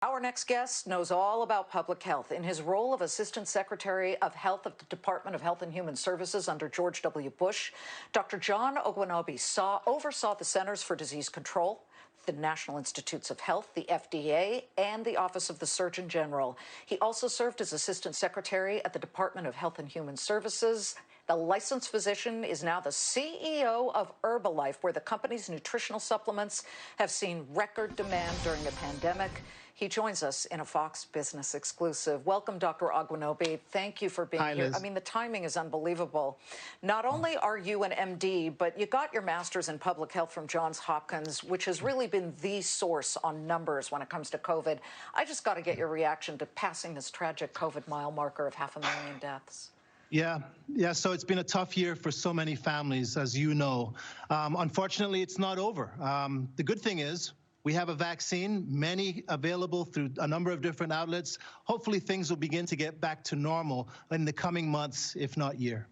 Our next guest knows all about public health. In his role of Assistant Secretary of Health at the Department of Health and Human Services under George W. Bush, Dr. John Ogwenobi oversaw the Centers for Disease Control, the National Institutes of Health, the FDA, and the Office of the Surgeon General. He also served as Assistant Secretary at the Department of Health and Human Services. The licensed physician is now the CEO of Herbalife, where the company's nutritional supplements have seen record demand during the pandemic. He joins us in a Fox Business exclusive. Welcome, Dr. Ogwenobi. Thank you for being here. Liz. I mean, the timing is unbelievable. Not only are you an MD, but you got your master's in public health from Johns Hopkins, which has really been the source on numbers when it comes to COVID. I just got to get your reaction to passing this tragic COVID mile marker of 500,000 deaths. Yeah. So it's been a tough year for so many families, as you know. Unfortunately, it's not over. The good thing is we have a vaccine, many available through a number of different outlets. Hopefully, things will begin to get back to normal in the coming months, if not year.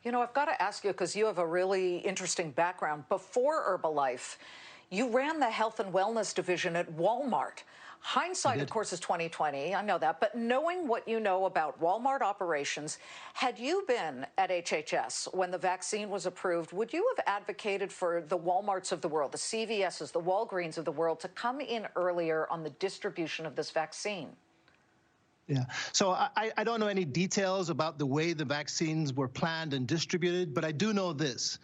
You know, I've got to ask you, because you have a really interesting background. Before Herbalife, you ran the health and wellness division at Walmart. Hindsight, of course, is 2020. I know that. But knowing what you know about Walmart operations, had you been at HHS when the vaccine was approved, would you have advocated for the Walmarts of the world, the CVSs, the Walgreens of the world, to come in earlier on the distribution of this vaccine? Yeah. So I don't know any details about the way the vaccines were planned and distributed, but I do know this.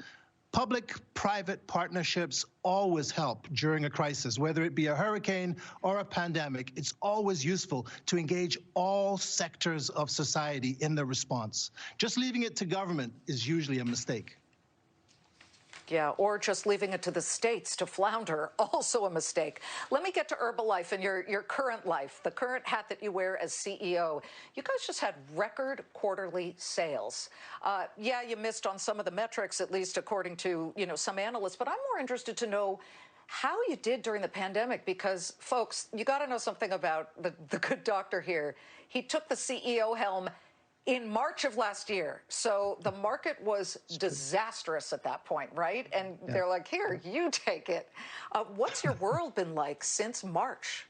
Public-private partnerships always help during a crisis, whether it be a hurricane or a pandemic. It's always useful to engage all sectors of society in the response. Just leaving it to government is usually a mistake. Yeah, or just leaving it to the states to flounder, also a mistake. Let me get to Herbalife and your current life, the current hat that you wear as CEO. You guys just had record quarterly sales. Yeah, you missed on some of the metrics, at least according to, some analysts, but I'm more interested to know how you did during the pandemic, because, folks, you got to know something about the good doctor here. He took the CEO helm in March of last year. So the market was disastrous at that point, right? And they're like, here, you take it. What's your world been like since March?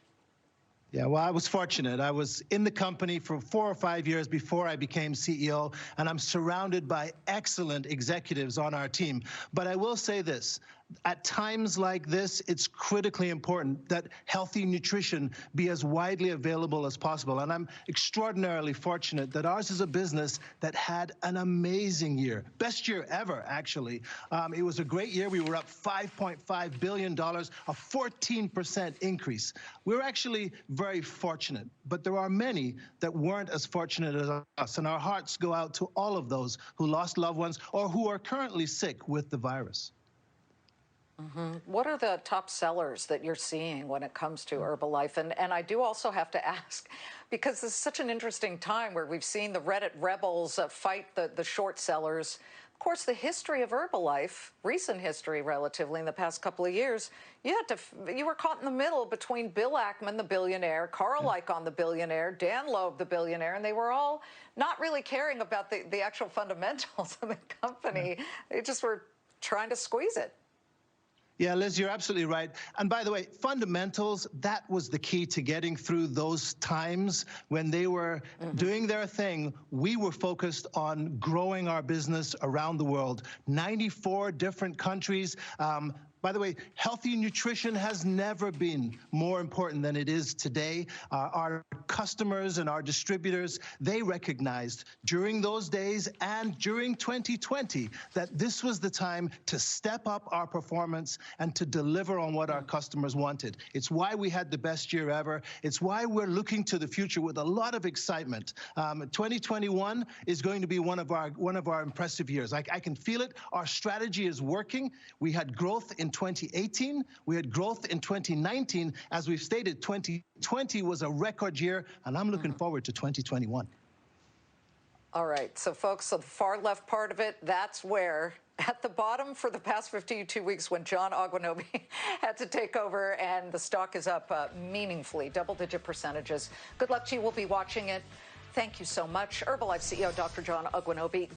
Yeah, well, I was fortunate. I was in the company for 4 or 5 years before I became CEO, and I'm surrounded by excellent executives on our team. But I will say this. At times like this, it's critically important that healthy nutrition be as widely available as possible. And I'm extraordinarily fortunate that ours is a business that had an amazing year. Best year ever, actually. It was a great year. We were up $5.5 billion, a 14% increase. We're actually very fortunate, but there are many that weren't as fortunate as us. And our hearts go out to all of those who lost loved ones or who are currently sick with the virus. What are the top sellers that you're seeing when it comes to Herbalife? And I do also have to ask, because this is such an interesting time where we've seen the Reddit rebels fight the short sellers. Of course, the history of Herbalife, recent history relatively in the past couple of years, you were caught in the middle between Bill Ackman, the billionaire, Carl Icahn, the billionaire, Dan Loeb, the billionaire, and they were all not really caring about the actual fundamentals of the company. They just were trying to squeeze it. Yeah, Liz, you're absolutely right. And by the way, fundamentals, that was the key to getting through those times when they were doing their thing. We were focused on growing our business around the world. 94 different countries. By the way, healthy nutrition has never been more important than it is today. Our customers and our distributors, they recognized during those days and during 2020 that this was the time to step up our performance and to deliver on what our customers wanted. It's why we had the best year ever. It's why we're looking to the future with a lot of excitement. 2021 is going to be one of our impressive years. I can feel it. Our strategy is working. We had growth in 2018. We had growth in 2019. As we've stated, 2020 was a record year, and I'm looking forward to 2021. All right. So, folks, so the far left part of it, that's where, at the bottom for the past 52 weeks when John Ogwenobi had to take over, and the stock is up meaningfully, double-digit percentages. Good luck to you. We'll be watching it. Thank you so much. Herbalife CEO Dr. John Ogwenobi.